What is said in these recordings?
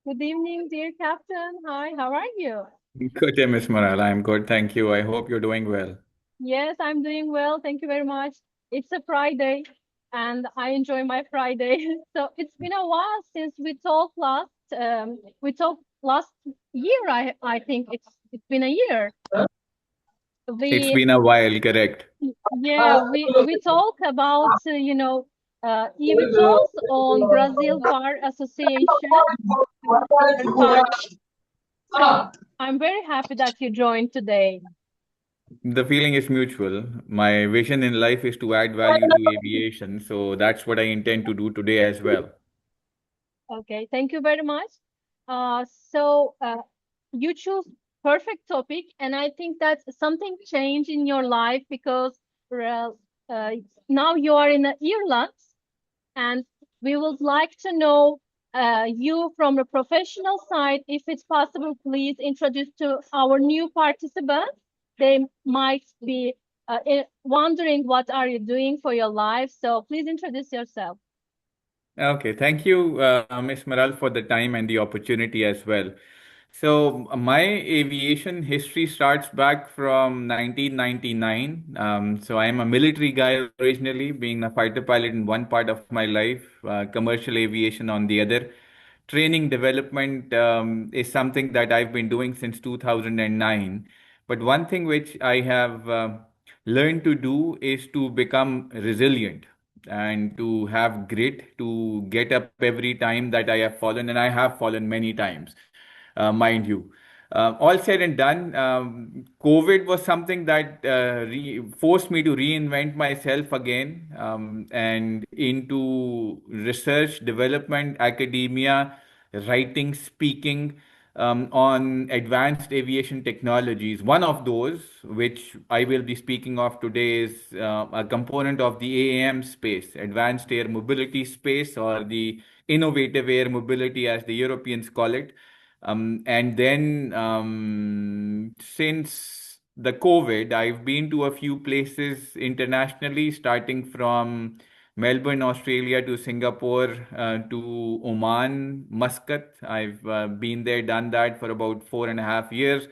Good evening, dear Captain. Hi, how are you? Good day, Miss Maral. I'm good, thank you. I hope you're doing well. Yes, I'm doing well. Thank you very much. It's a Friday and I enjoy my Friday. So it's been a while since we talked last year. I think it's been a year. It's We been a while, correct? we talk about eVTOLs on Brazil Bar Association. I'm very happy that you joined today. The feeling is mutual. My vision in life is to add value to aviation, so that's what I intend to do today as well. Okay, thank you very much. So you choose perfect topic, and I think that something changed in your life because well, uh, now you are in Ireland, and we would like to know you from a professional side. If it's possible, please introduce to our new participants. They might be wondering what are you doing for your life. So please introduce yourself. Okay, thank you, Miss Maral, for the time and the opportunity as well. So my aviation history starts back from 1999. So I am a military guy originally, being a fighter pilot in one part of my life, commercial aviation on the other. Training development is something that I've been doing since 2009. But one thing which I have learned to do is to become resilient and to have grit to get up every time that I have fallen, and I have fallen many times, mind you. All said and done, COVID was something that forced me to reinvent myself again, and into research, development, academia, writing, speaking, on advanced aviation technologies. One of those, which I will be speaking of today, is a component of the AAM space, Advanced Air Mobility Space, or the Innovative Air Mobility, as the Europeans call it. And then since the COVID, I've been to a few places internationally, starting from Melbourne, Australia, to Singapore, to Oman, Muscat. I've been there, done that for about 4.5 years.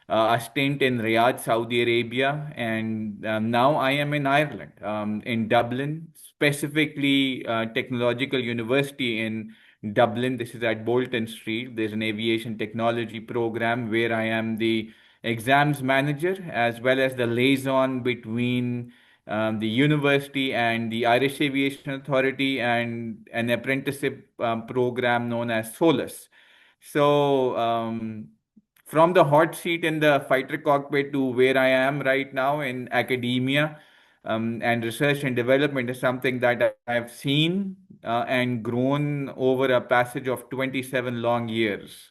A stint in Riyadh, Saudi Arabia, and now I am in Ireland, in Dublin, specifically Technological University in Dublin. This is at Bolton Street. There's an aviation technology program where I am the exams manager as well as the liaison between the university and the Irish Aviation Authority, and an apprenticeship program known as SOLAS. So, from the hot seat in the fighter cockpit to where I am right now in academia, and research and development is something that I've seen and grown over a passage of 27 long years.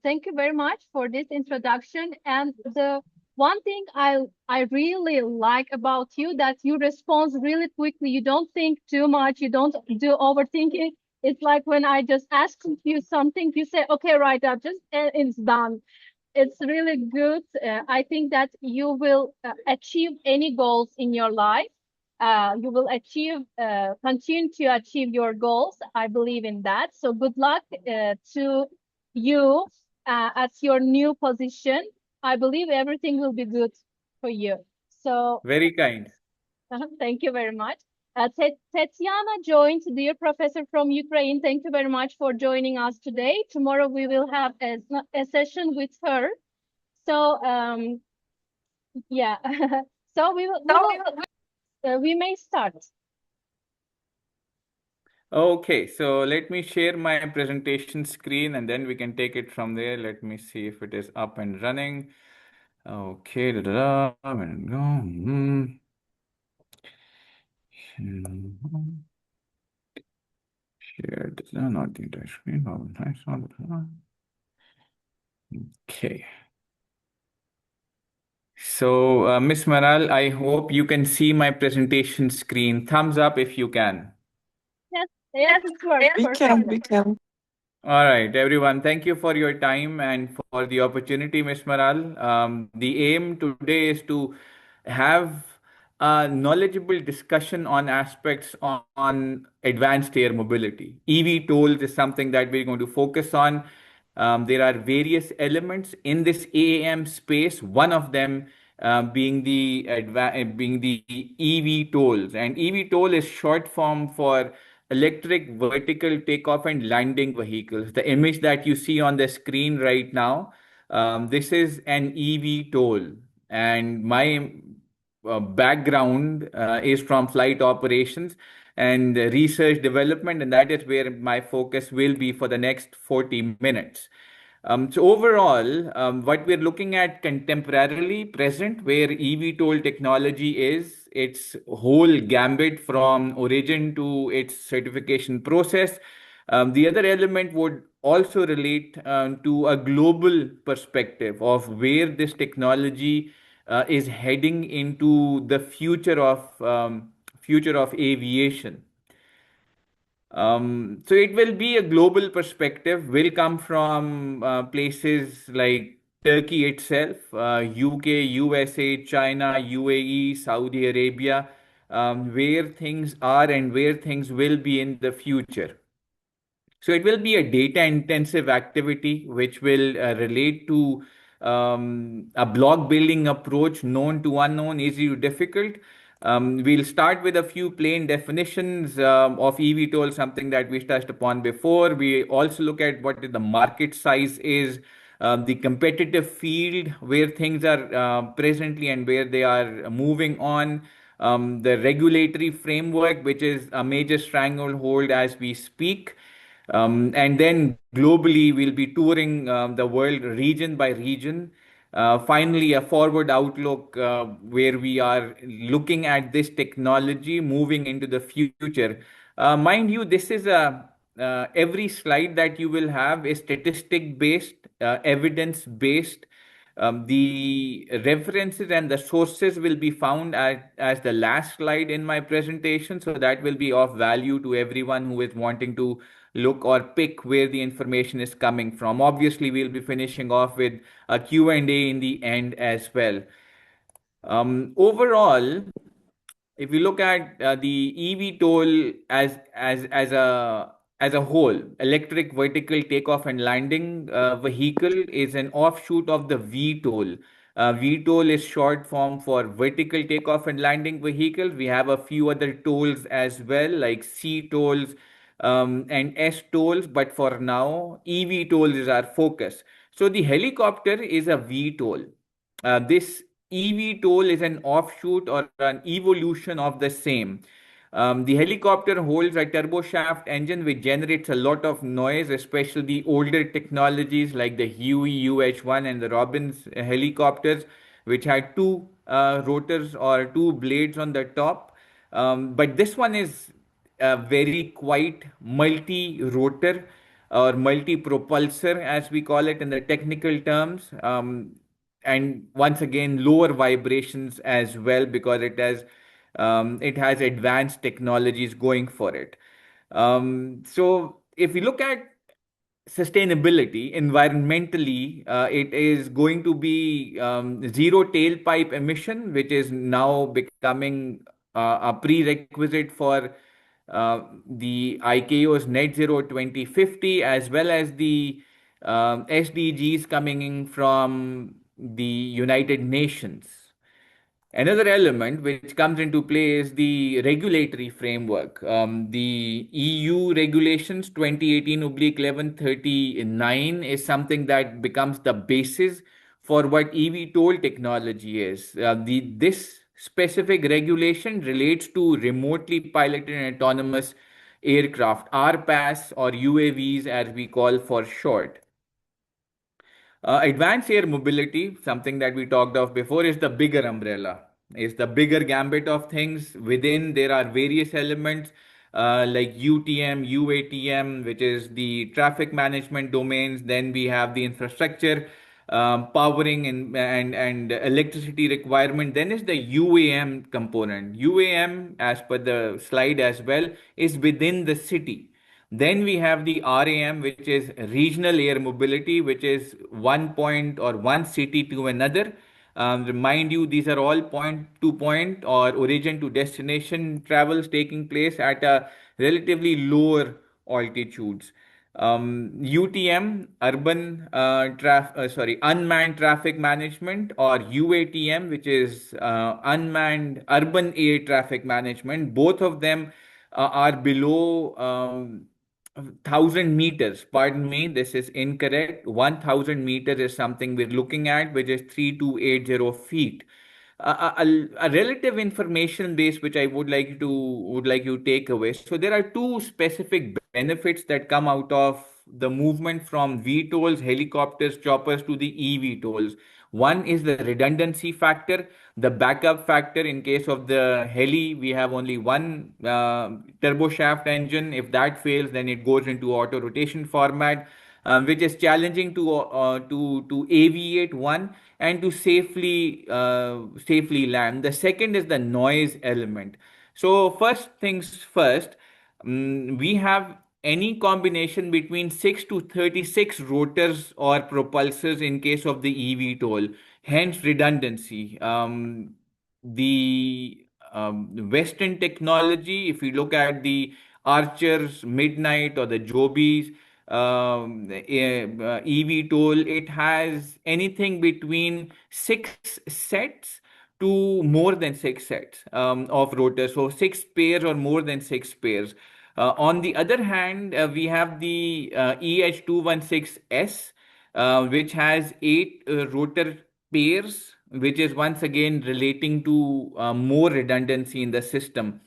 Thank you very much for this introduction. And the one thing I really like about you that you respond really quickly. You don't think too much. You don't do overthinking. It's like when I just ask you something, you say, "Okay, right, I just and it's done." It's really good. I think that you will achieve any goals in your life. You will continue to achieve your goals. I believe in that. So good luck to you at your new position. I believe everything will be good for you. So Very kind. thank you very much. Tetiana joined, dear professor from Ukraine. Thank you very much for joining us today. Tomorrow we will have a session with her. So yeah, so we may start. Okay, so let me share my presentation screen and then we can take it from there. Let me see if it is up and running. Okay, da, da, da, and go. Share this, not the entire screen. Oh, nice one. Okay. So, Miss Maral, I hope you can see my presentation screen. Thumbs up if you can. Yes, yes, it works We can, perfectly. we can. All right, everyone. Thank you for your time and for the opportunity, Miss Maral. The aim today is to have knowledgeable discussion on aspects on advanced air mobility. eVTOLs is something that we're going to focus on. There are various elements in this AAM space. One of them being the eVTOLs, and eVTOL is short form for electric vertical takeoff and landing vehicles. The image that you see on the screen right now, this is an eVTOL, and my background is from flight operations and research development, and that is where my focus will be for the next 40 minutes. So overall, what we're looking at contemporarily present, where eVTOL technology is, its whole gambit from origin to its certification process. The other element would also relate to a global perspective of where this technology is heading into the future of aviation. So it will be a global perspective, will come from places like Turkey itself, UK, USA, China, UAE, Saudi Arabia, where things are and where things will be in the future. So it will be a data intensive activity which will relate to a block building approach, known to unknown, easy to difficult. We'll start with a few plain definitions of eVTOL, something that we touched upon before. We also look at what the market size is, the competitive field where things are presently and where they are moving on, the regulatory framework, which is a major stranglehold as we speak. And then globally, we'll be touring the world region by region. Finally, a forward outlook where we are looking at this technology moving into the future. Mind you, this is a every slide that you will have is statistic based, evidence based. The references and the sources will be found as the last slide in my presentation, so that will be of value to everyone who is wanting to look or pick where the information is coming from. Obviously, we'll be finishing off with a Q&A in the end as well. Overall, if we look at the eVTOL as a whole, electric vertical takeoff and landing vehicle is an offshoot of the VTOL. VTOL is short form for vertical takeoff and landing vehicles. We have a few other tolls as well, like C tolls and S tolls, but for now, eVTOL is our focus. So the helicopter is a VTOL. This eVTOL is an offshoot or an evolution of the same. The helicopter holds a turboshaft engine which generates a lot of noise, especially the older technologies like the Huey UH-1 and the Robbins helicopters, which had two rotors or two blades on the top. But this one is very quite multi-rotor or multi-propulsor, as we call it in the technical terms. And once again, lower vibrations as well, because it has advanced technologies going for it. So if we look at sustainability environmentally, it is going to be zero tailpipe emission, which is now becoming a prerequisite for the ICAO's net zero 2050, as well as the SDGs coming in from the United Nations. Another element which comes into play is the regulatory framework. The EU regulations 2018/1139 is something that becomes the basis for what eVTOL technology is. This specific regulation relates to remotely piloted and autonomous aircraft, RPAS or UAVs as we call for short. Advanced air mobility, something that we talked of before, is the bigger umbrella, is the bigger gambit of things. Within, there are various elements like UTM, UATM, which is the traffic management domains. Then we have the infrastructure, powering and electricity requirement. Then is the UAM component. UAM, as per the slide as well, is within the city. Then we have the RAM, which is regional air mobility, which is one point or one city to another. Remind you, these are all point to point or origin to destination travels taking place at a relatively lower altitudes. UTM, unmanned traffic management, or UATM, which is unmanned urban air traffic management. Both of them are below 1,000 meters. Pardon me, this is incorrect. 1,000 meters is something we're looking at, which is 3,280 feet. A relative information base which I would like you to take away. So there are two specific benefits that come out of the movement from VTOLs, helicopters, choppers to the eVTOLs. One is the redundancy factor, the backup factor. In case of the heli, we have only one turboshaft engine. If that fails, then it goes into auto rotation format, which is challenging to aviate one and to safely land. The second is the noise element. So first things first, we have any combination between 6 to 36 rotors or propulsors in case of the eVTOL, hence redundancy. The Western technology, if you look at the Archers, Midnight, or the Jobies, eVTOL, it has anything between 6 sets to more than 6 sets of rotors. So 6 pairs or more than 6 pairs. On the other hand, we have the EH216S, which has 8 rotor pairs, which is once again relating to more redundancy in the system.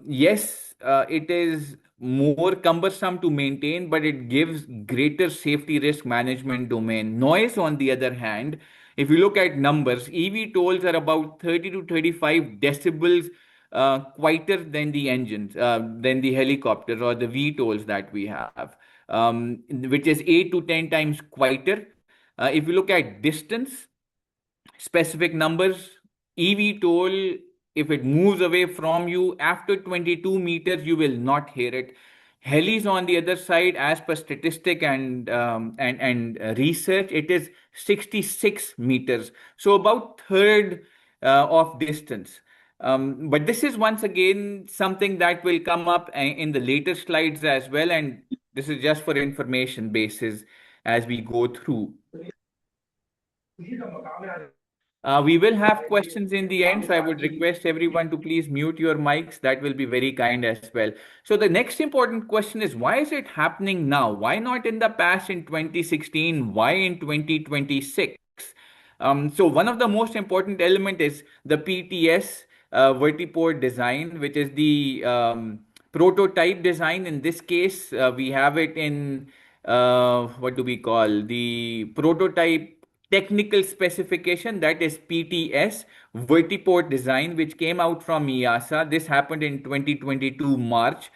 Yes, it is more cumbersome to maintain, but it gives greater safety risk management domain. Noise, on the other hand, if you look at numbers, EV tolls are about 30 to 35 decibels quieter than the engines, than the helicopters or the V tolls that we have, which is 8 to 10 times quieter. If you look at distance, specific numbers, eVTOL, if it moves away from you after 22 meters, you will not hear it. Helis, on the other side, as per statistic and research, it is 66 meters, so about third of distance. But this is once again something that will come up in the later slides as well, and this is just for information basis as we go through. We will have questions in the end, so I would request everyone to please mute your mics. That will be very kind as well. So the next important question is, why is it happening now? Why not in the past in 2016? Why in 2026? So one of the most important element is the PTS, vertiport design, which is the prototype design. In this case, we have it in what do we call the prototype technical specification, that is PTS, vertiport design, which came out from EASA. This happened in 2022 March.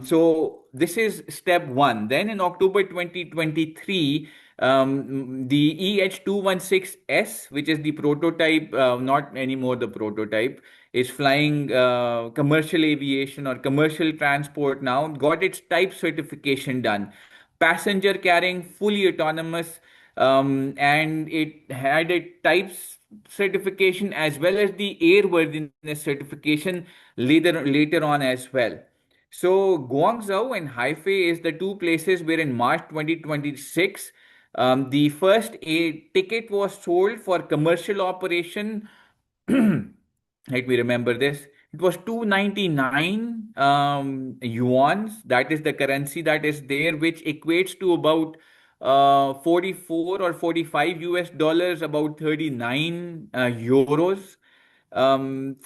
So this is step one. Then in October 2023, the EH216S, which is the prototype, not anymore the prototype, is flying commercial aviation or commercial transport now, got its type certification done. Passenger carrying, fully autonomous, and it had a types certification as well as the airworthiness certification later on as well. So Guangzhou and Hefei is the two places where in March 2026, the first a ticket was sold for commercial operation. Let me remember this. It was 299 yuans. That is the currency that is there, which equates to about 44 or 45 US dollars, about 39 euros.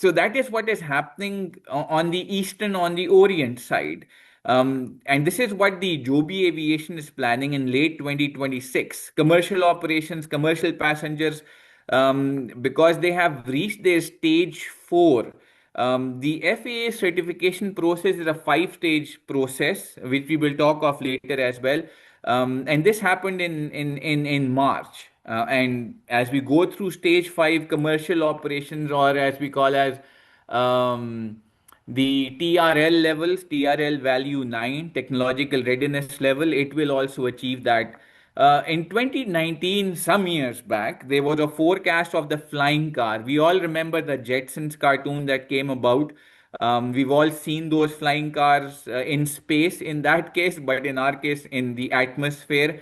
So that is what is happening on the eastern, on the orient side. And this is what the Joby Aviation is planning in late 2026. Commercial operations, commercial passengers, because they have reached their stage four. The FAA certification process is a five-stage process, which we will talk of later as well. And this happened in March. And as we go through stage five commercial operations, or as we call as the TRL levels, TRL value 9, technological readiness level, it will also achieve that In 2019, some years back, there was a forecast of the flying car. We all remember the Jetsons cartoon that came about. We've all seen those flying cars in space in that case, but in our case, in the atmosphere.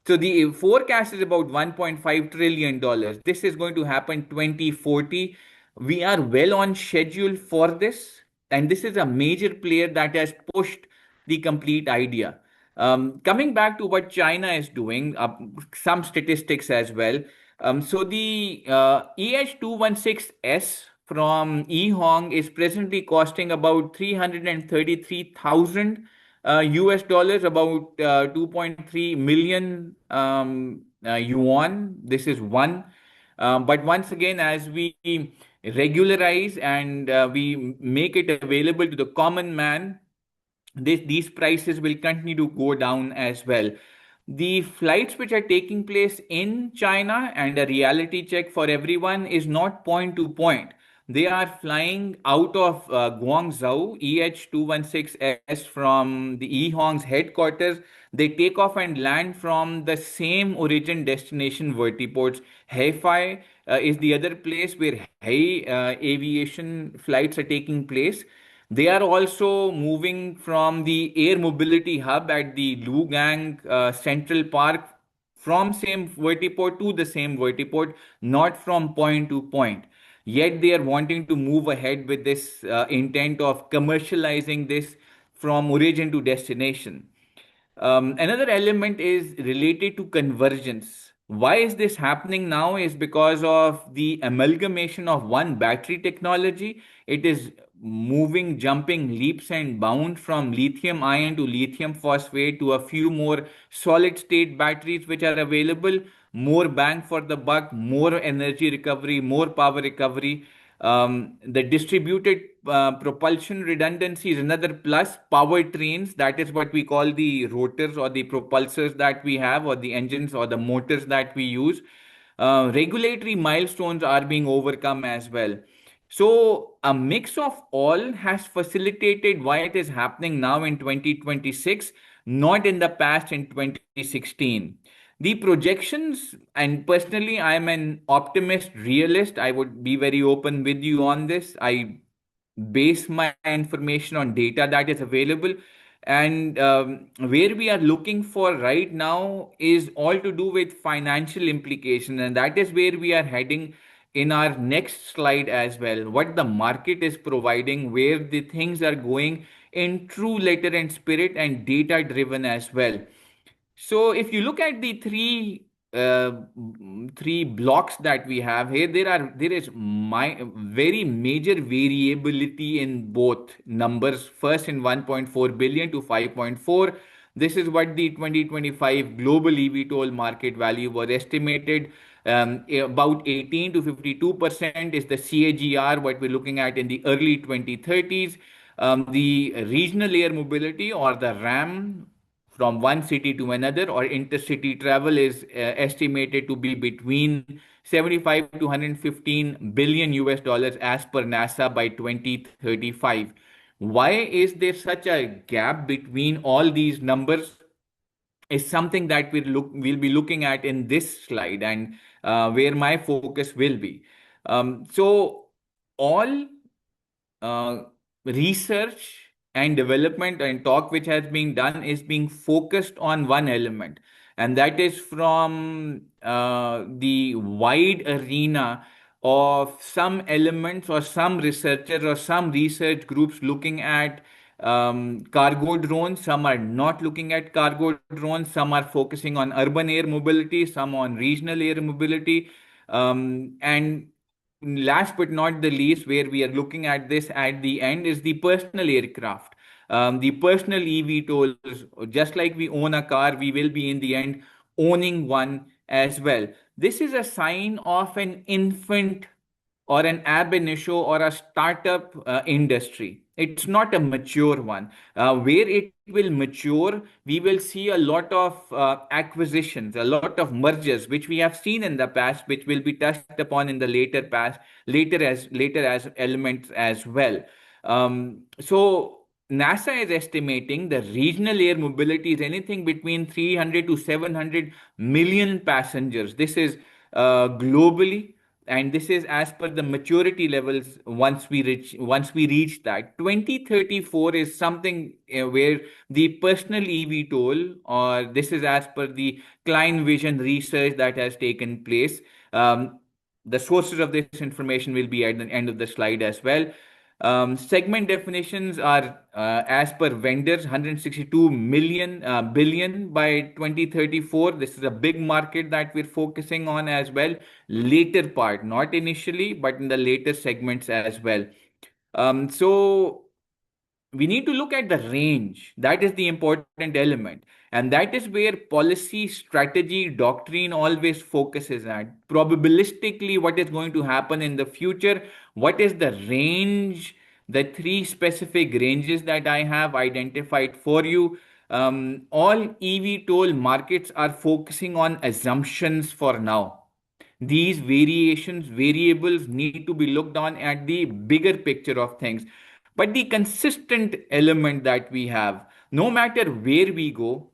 So the forecast is about $1.5 trillion. This is going to happen 2040. We are well on schedule for this. And this is a major player that has pushed the complete idea. Coming back to what China is doing, some statistics as well. So the EH216S from eHong is presently costing about 333,000 US dollars, about 2.3 million yuan. This is one. But once again, as we regularize and we make it available to the common man, these prices will continue to go down as well. The flights which are taking place in China, and a reality check for everyone, is not point to point. They are flying out of Guangzhou, EH216S from the eHong's headquarters. They take off and land from the same origin destination vertiports. Hefei is the other place where Hei aviation flights are taking place. They are also moving from the air mobility hub at the Lugang Central Park from same vertiport to the same vertiport, not from point to point. Yet they are wanting to move ahead with this intent of commercializing this from origin to destination. Another element is related to convergence. Why is this happening now? Is because of the amalgamation of one battery technology. It is moving, jumping leaps and bounds from lithium ion to lithium phosphate to a few more solid state batteries which are available. More bang for the buck, more energy recovery, more power recovery. The distributed propulsion redundancy is another plus. Power trains, that is what we call the rotors or the propulsors that we have, or the engines or the motors that we use. Regulatory milestones are being overcome as well. So, a mix of all has facilitated why it is happening now in 2026, not in the past in 2016. The projections, and personally, I'm an optimist realist. I would be very open with you on this. I base my information on data that is available. And where we are looking for right now is all to do with financial implications. And that is where we are heading in our next slide as well. What the market is providing, where the things are going in true letter and spirit, and data driven as well. So if you look at the three blocks that we have here, there is very major variability in both numbers. First in 1.4 billion to 5.4. This is what the 2025 global eVTOL market value was estimated. About 18 to 52% is the CAGR, what we're looking at in the early 2030s. The regional air mobility, or the RAM, from one city to another, or intercity travel, is estimated to be between 75 to 115 billion US dollars as per NASA by 2035. Why is there such a gap between all these numbers is something that we'll be looking at in this slide, and where my focus will be. So all uh, research and development and talk which has been done is being focused on one element, and that is from the wide arena of some elements or some researchers or some research groups looking at cargo drones. Some are not looking at cargo drones. Some are focusing on urban air mobility, some on regional air mobility. And last but not the least, where we are looking at this at the end, is the personal aircraft. The personal eVTOLs. Just like we own a car, we will be in the end owning one as well. This is a sign of an infant or an ab initio or a startup industry. It's not a mature one. Where it will mature, we will see a lot of acquisitions, a lot of mergers, which we have seen in the past, which will be touched upon in the later past, later as elements as well. So NASA is estimating the regional air mobility is anything between 300 to 700 million passengers. This is globally, and this is as per the maturity levels. Once we reach that 2034 is something where the personal eVTOL, or this is as per the Klein Vision research that has taken place. The sources of this information will be at the end of the slide as well. Segment definitions are, as per vendors, 162 million billion by 2034. This is a big market that we're focusing on as well. Later part, not initially, but in the later segments as well. So we need to look at the range. That is the important element. And that is where policy, strategy, doctrine always focuses at. Probabilistically, what is going to happen in the future? What is the range? The three specific ranges that I have identified for you. All eVTOL markets are focusing on assumptions for now. These variables need to be looked on at the bigger picture of things. But the consistent element that we have, no matter where we go,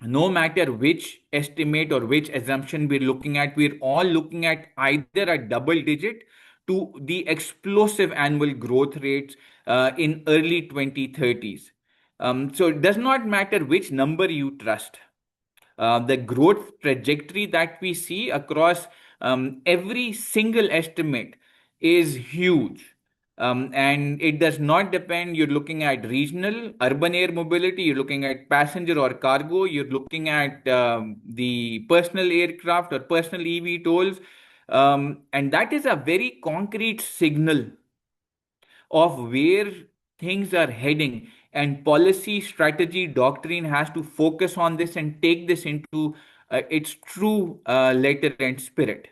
no matter which estimate or which assumption we're looking at, we're all looking at either a double digit to the explosive annual growth rates in early 2030s. So it does not matter which number you trust. The growth trajectory that we see across every single estimate is huge. And it does not depend. You're looking at regional, urban air mobility, you're looking at passenger or cargo, you're looking at the personal aircraft or personal eVTOLs. And that is a very concrete signal of where things are heading, and policy strategy doctrine has to focus on this and take this into its true letter and spirit.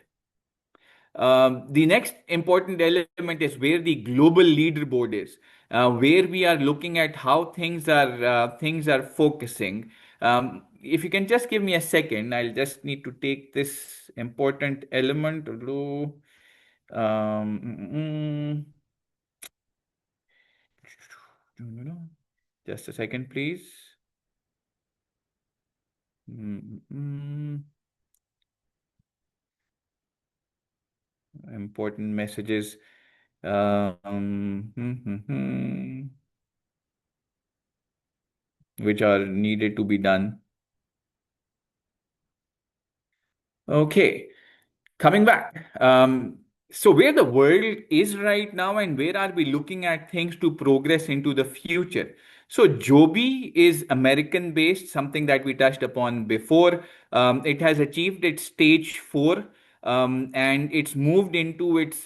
The next important element is where the global leaderboard is, where we are looking at how things are focusing. If you can just give me a second, I'll just need to take this important element. Just a second, please. Important messages. Which are needed to be done. Okay. Coming back, so where the world is right now and where are we looking at things to progress into the future? So Joby is American based, something that we touched upon before. It has achieved its stage four, and it's moved into its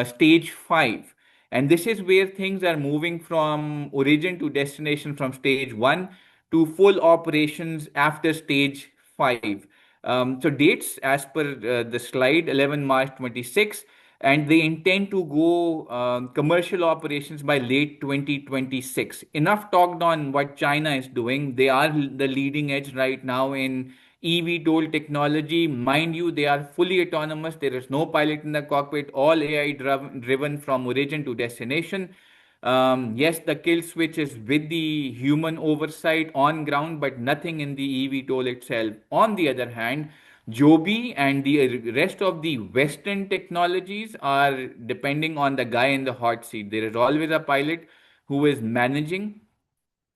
stage five. And this is where things are moving from origin to destination, from stage one to full operations after stage five. So dates as per the slide, 11 March 26, and they intend to go commercial operations by late 2026. Enough talked on what China is doing. They are the leading edge right now in eVTOL technology. Mind you, they are fully autonomous. There is no pilot in the cockpit, all AI driven from origin to destination. Yes, the kill switch is with the human oversight on ground, but nothing in the eVTOL itself. On the other hand, Joby and the rest of the Western technologies are depending on the guy in the hot seat. There is always a pilot who is managing,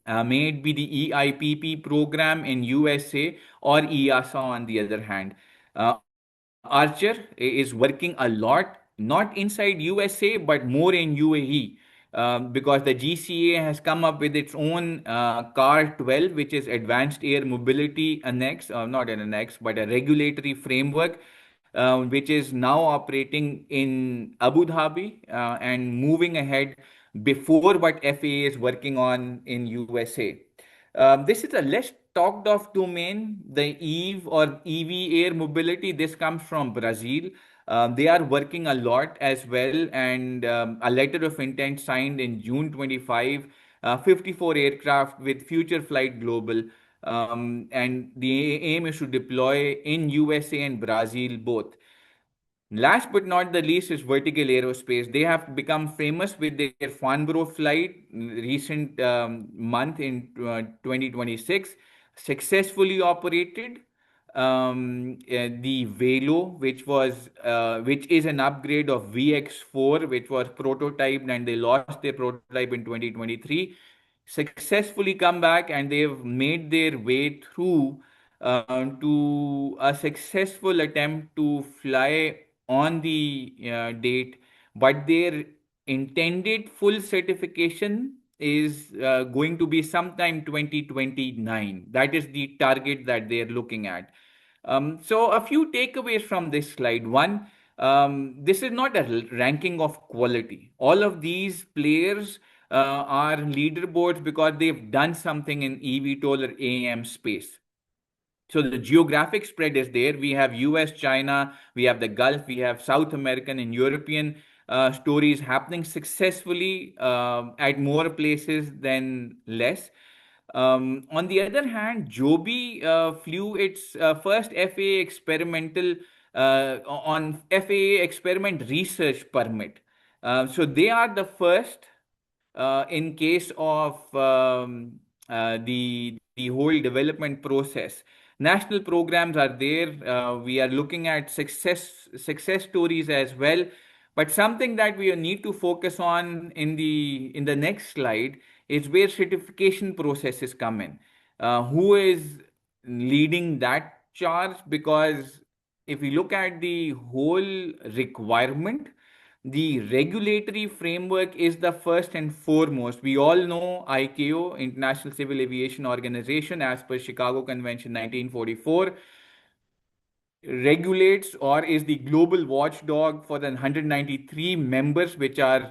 may it be the EIPP program in USA or EASA on the other hand. Archer is working a lot, not inside USA, but more in UAE. Because the GCA has come up with its own CAR 12, which is Advanced Air Mobility Annex, not an annex, but a regulatory framework, which is now operating in Abu Dhabi and moving ahead before what FAA is working on in USA. This is a less talked of domain, the EVE or EV air mobility. This comes from Brazil. They are working a lot as well, and a letter of intent signed in June 25, 54 aircraft with Future Flight Global. And the aim is to deploy in USA and Brazil both. Last but not the least is vertical aerospace. They have become famous with their Farnborough flight recent month in 2026, successfully operated. The Velo, which is an upgrade of VX4, which was prototyped and they lost their prototype in 2023, successfully come back and they've made their way through to a successful attempt to fly on the date, but their intended full certification is going to be sometime 2029. That is the target that they're looking at. So, a few takeaways from this slide. One, this is not a ranking of quality. All of these players are leaderboards because they've done something in eVTOL or AM space. So the geographic spread is there. We have US, China, we have the Gulf, we have South American and European stories happening successfully at more places than less. On the other hand, Joby flew its first FAA experimental on FAA experiment research permit. So they are the first in case of the whole development process. National programs are there. We are looking at success stories as well. But something that we need to focus on in the next slide is where certification processes come in. Who is leading that charge? Because if we look at the whole requirement, the regulatory framework is the first and foremost. We all know ICAO, International Civil Aviation Organization, as per Chicago Convention 1944, regulates or is the global watchdog for the 193 members which are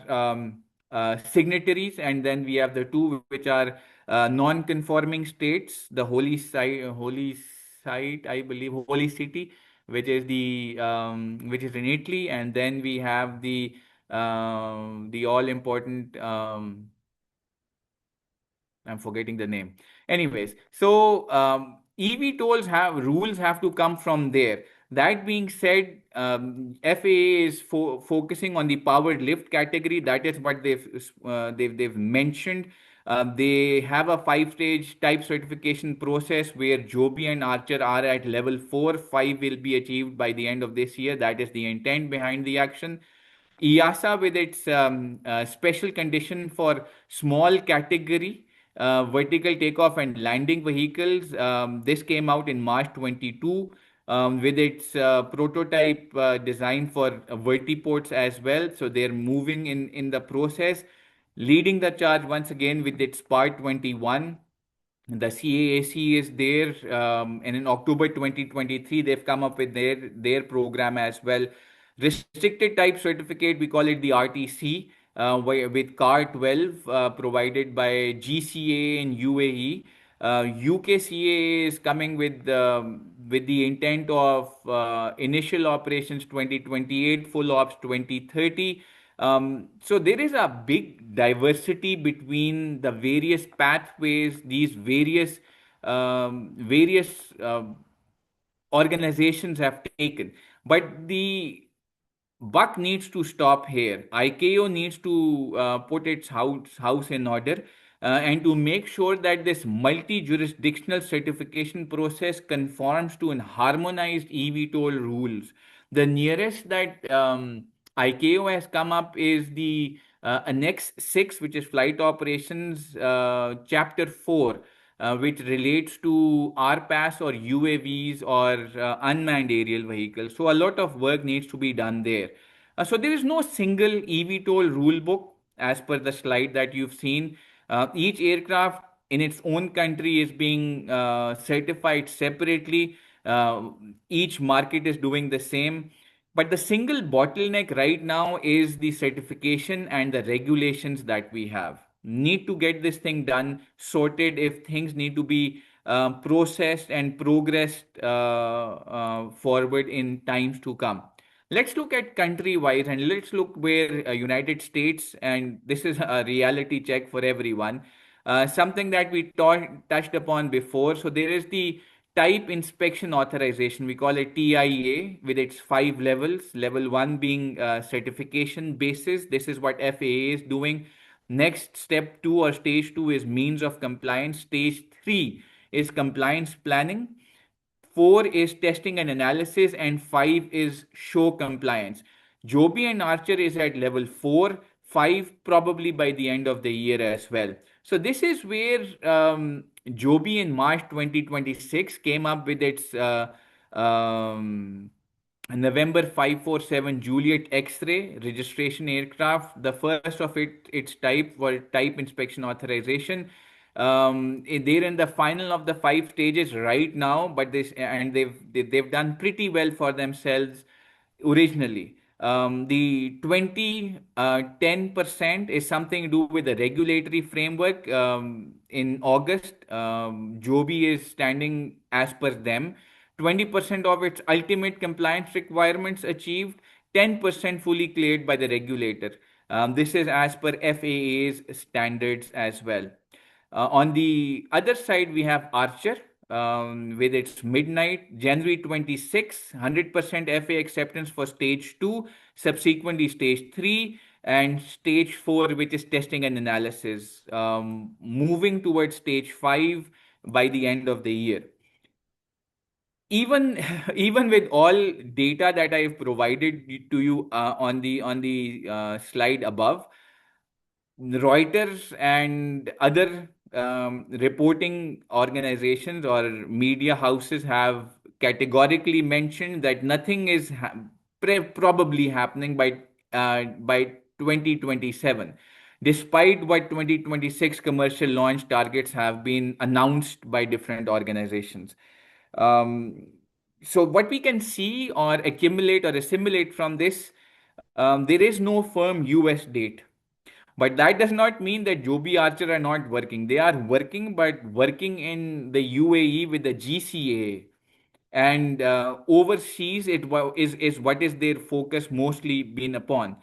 signatories, and then we have the two which are non-conforming states, the holy site, I believe, holy city, which is the which is in Italy, and then we have the all important I'm forgetting the name. Anyways, so eVTOLs have rules have to come from there. That being said, FAA is focusing on the powered lift category. That is what they've mentioned. They have a five-stage type certification process where Joby and Archer are at level 4. 5 will be achieved by the end of this year. That is the intent behind the action. EASA, with its special condition for small category vertical takeoff and landing vehicles, this came out in March 22 with its prototype design for vertiports as well. So they're moving in the process, leading the charge once again with its Part 21. The CAAC is there, and in October 2023, they've come up with their program as well. Restricted type certificate, we call it the RTC, with CAR 12 provided by GCA in UAE. UKCA is coming with the intent of initial operations 2028, full ops 2030. So there is a big diversity between the various pathways, these various organizations have taken. But the buck needs to stop here. ICAO needs to put its house in order and to make sure that this multi-jurisdictional certification process conforms to an harmonized eVTOL rules. The nearest that ICAO has come up is the Annex 6, which is Flight Operations Chapter 4, which relates to RPAS or UAVs or unmanned aerial vehicles. So a lot of work needs to be done there. So there is no single eVTOL rule book as per the slide that you've seen. Each aircraft in its own country is being certified separately. Each market is doing the same. But the single bottleneck right now is the certification and the regulations that we have. Need to get this thing done, sorted if things need to be processed and progressed forward in times to come. Let's look at country wise and let's look where United States, and this is a reality check for everyone. Something that we touched upon before. So there is the type inspection authorization. We call it TIA with its 5 levels. Level 1 being certification basis. This is what FAA is doing. Next, step 2 or stage 2 is means of compliance. Stage 3 is compliance planning. 4 is testing and analysis, and 5 is show compliance. Joby and Archer is at level 4, 5 probably by the end of the year as well. So this is where Joby in March 2026 came up with its um, November 547 Juliet X-ray registration aircraft, the first of its type for type inspection authorization. They're in the final of the 5 stages right now, but they've done pretty well for themselves originally. The 10% is something to do with the regulatory framework. In August, Joby is standing as per them. 20% of its ultimate compliance requirements achieved, 10% fully cleared by the regulator. This is as per FAA's standards as well. On the other side, we have Archer with its midnight, January 26, 100% FA acceptance for stage 2, subsequently stage 3, and stage 4, which is testing and analysis, moving towards stage 5 by the end of the year. Even even with all data that I've provided to you on the slide above, Reuters and other reporting organizations or media houses have categorically mentioned that nothing is probably happening by 2027, despite what 2026 commercial launch targets have been announced by different organizations. Um, so what we can see or accumulate or assimilate from this, there is no firm US date, but that does not mean that Joby Archer are not working. They are working, but working in the UAE with the GCA, and overseas is what is their focus mostly been upon.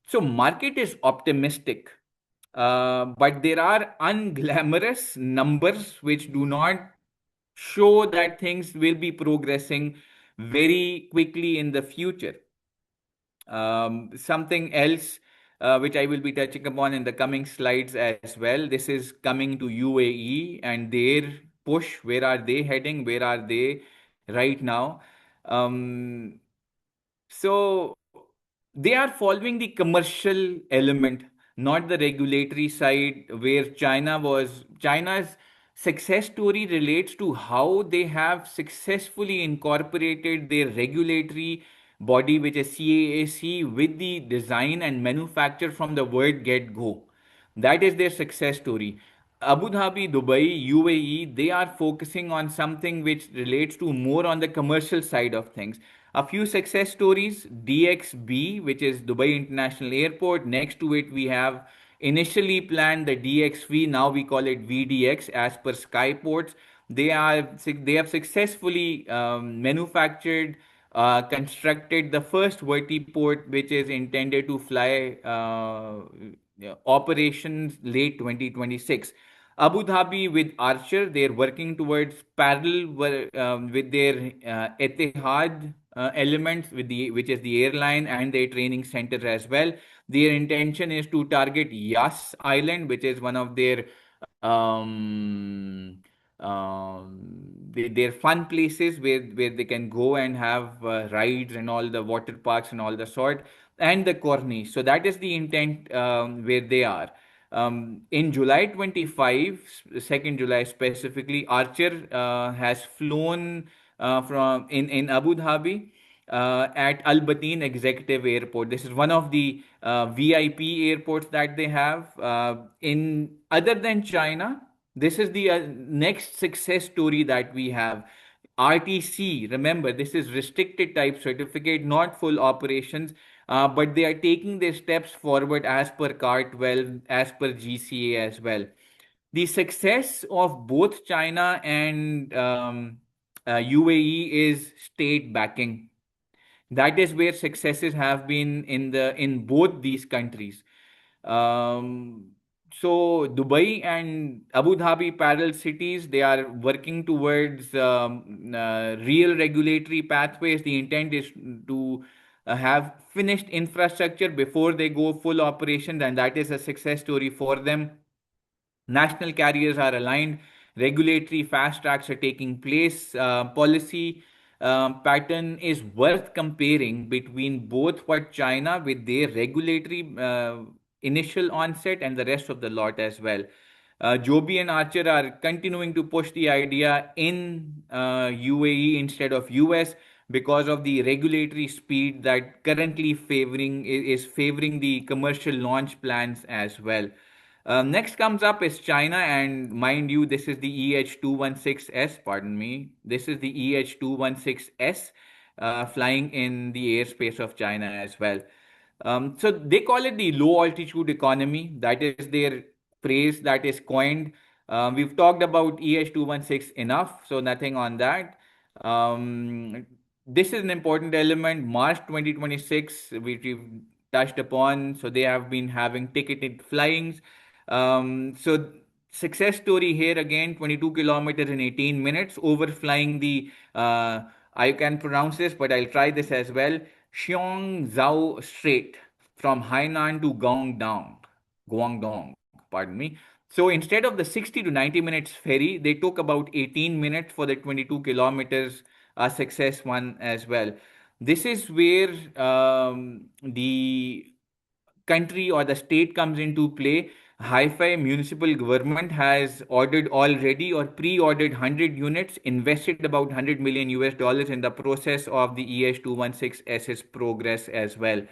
So market is optimistic, but there are unglamorous numbers which do not show that things will be progressing very quickly in the future. Something else which I will be touching upon in the coming slides as well. This is coming to UAE and their push. Where are they heading? Where are they right now? Um, so they are following the commercial element, not the regulatory side, where China's success story relates to how they have successfully incorporated their regulatory body, which is CAAC, with the design and manufacture from the word get go. That is their success story. Abu Dhabi, Dubai, UAE, they are focusing on something which relates to more on the commercial side of things. A few success stories: DXB, which is Dubai International Airport. Next to it, we have initially planned the DXV, now we call it VDX as per Skyports. They have successfully manufactured, constructed the first vertiport, which is intended to fly operations late 2026. Abu Dhabi with Archer, they're working towards parallel with their Etihad elements, with the which is the airline and their training center as well. Their intention is to target Yas Island, which is one of their their fun places where they can go and have rides and all the water parks and all the sort, and the Corniche. So that is the intent where they are. In July 25, 2nd July specifically, Archer has flown from in Abu Dhabi at Al Bateen Executive Airport. This is one of the VIP airports that they have. In other than China, this is the next success story that we have. RTC, remember, this is restricted type certificate, not full operations, but they are taking their steps forward as per CAR 12, as per GCA as well. The success of both China and UAE is state backing. That is where successes have been in both these countries. um, So Dubai and Abu Dhabi parallel cities, they are working towards real regulatory pathways. The intent is to have finished infrastructure before they go full operation, and that is a success story for them. National carriers are aligned, regulatory fast tracks are taking place, policy pattern is worth comparing between both what China with their regulatory initial onset and the rest of the lot as well. Joby and Archer are continuing to push the idea in UAE instead of US because of the regulatory speed that currently favoring is favoring the commercial launch plans as well. Next comes up is China, and mind you, this is the EH216S. Pardon me. This is the EH216S flying in the airspace of China as well. So they call it the low altitude economy. That is their phrase that is coined. We've talked about EH216 enough, so nothing on that. This is an important element. March 2026, which we've touched upon. So they have been having ticketed flyings. So success story here again, 22 kilometers in 18 minutes, overflying the I can pronounce this, but I'll try this as well. Xiongzhou Strait from Hainan to Guangdong, pardon me. So instead of the 60 to 90 minutes ferry, they took about 18 minutes for the 22 kilometers success one as well. This is where the country or the state comes into play. Hi-Fi municipal government has ordered already or pre-ordered 100 units, invested about 100 million US dollars in the process of the EH216S's progress as well.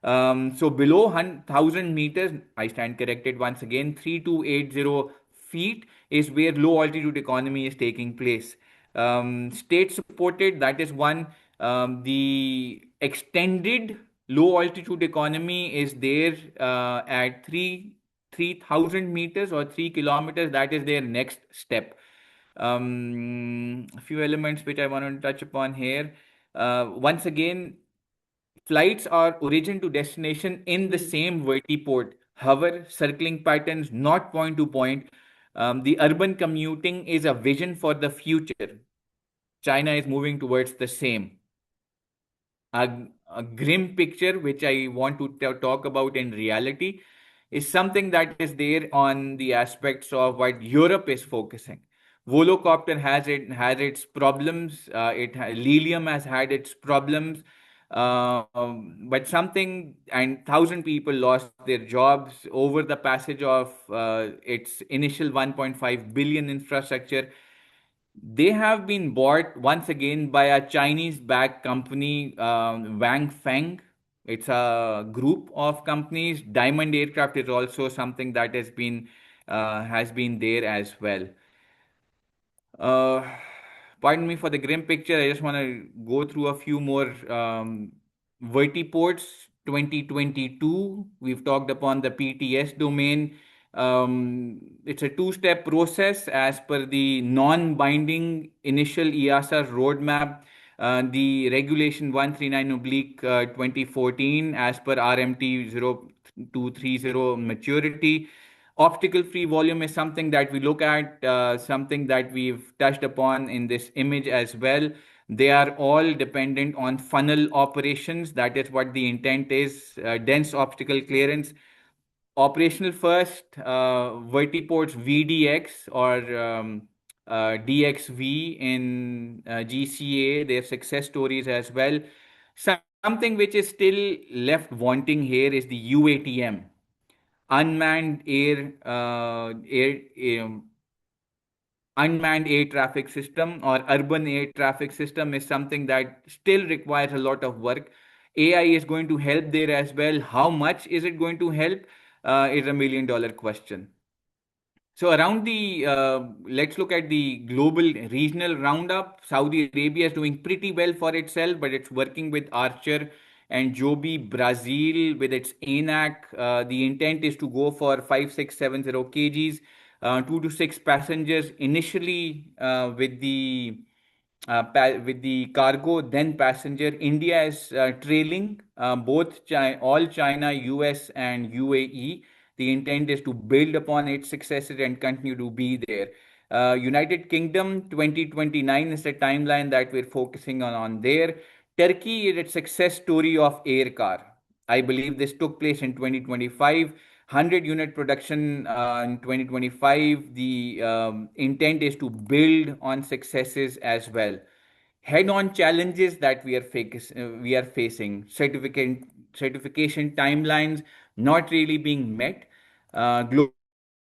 So below 1,000 meters, I stand corrected once again, 3280 feet is where low altitude economy is taking place. State supported, that is one. The extended low altitude economy is there at 3,000 meters or 3 kilometers. That is their next step. A few elements which I want to touch upon here. Once again, flights are origin to destination in the same vertiport. Hover, circling patterns, not point to point. The urban commuting is a vision for the future. China is moving towards the same. A, a grim picture, which I want to talk about in reality, is something that is there on the aspects of what Europe is focusing. Volocopter has its problems. Lilium has had its problems. But something and thousand people lost their jobs over the passage of its initial 1.5 billion infrastructure. They have been bought once again by a Chinese-backed company, Wang Feng. It's a group of companies. Diamond Aircraft is also something that has been there as well. Uh, Pardon me for the grim picture. I just want to go through a few more vertiports. 2022, we've talked upon the PTS domain. It's a two-step process as per the non-binding initial EASA roadmap. The regulation 139 oblique 2014 as per RMT 0230 maturity. Optical free volume is something that we look at, something that we've touched upon in this image as well. They are all dependent on funnel operations. That is what the intent is. Dense optical clearance. Operational first, vertiports VDX or DXV in GCA. Their success stories as well. Something which is still left wanting here is the UATM, unmanned unmanned air traffic system or urban air traffic system is something that still requires a lot of work. AI is going to help there as well. How much is it going to help is $1 million question. So around the let's look at the global regional roundup. Saudi Arabia is doing pretty well for itself, but it's working with Archer and Joby. Brazil with its ANAC. The intent is to go for 5670 kgs, 2 to 6 passengers initially with the cargo, then passenger. India is trailing all China, US, and UAE. The intent is to build upon its successes and continue to be there. United Kingdom 2029 is the timeline that we're focusing on there. Turkey is a success story of air car. I believe this took place in 2025. 100 unit production in 2025. The intent is to build on successes as well. Head on challenges that we are facing, certification timelines not really being met, global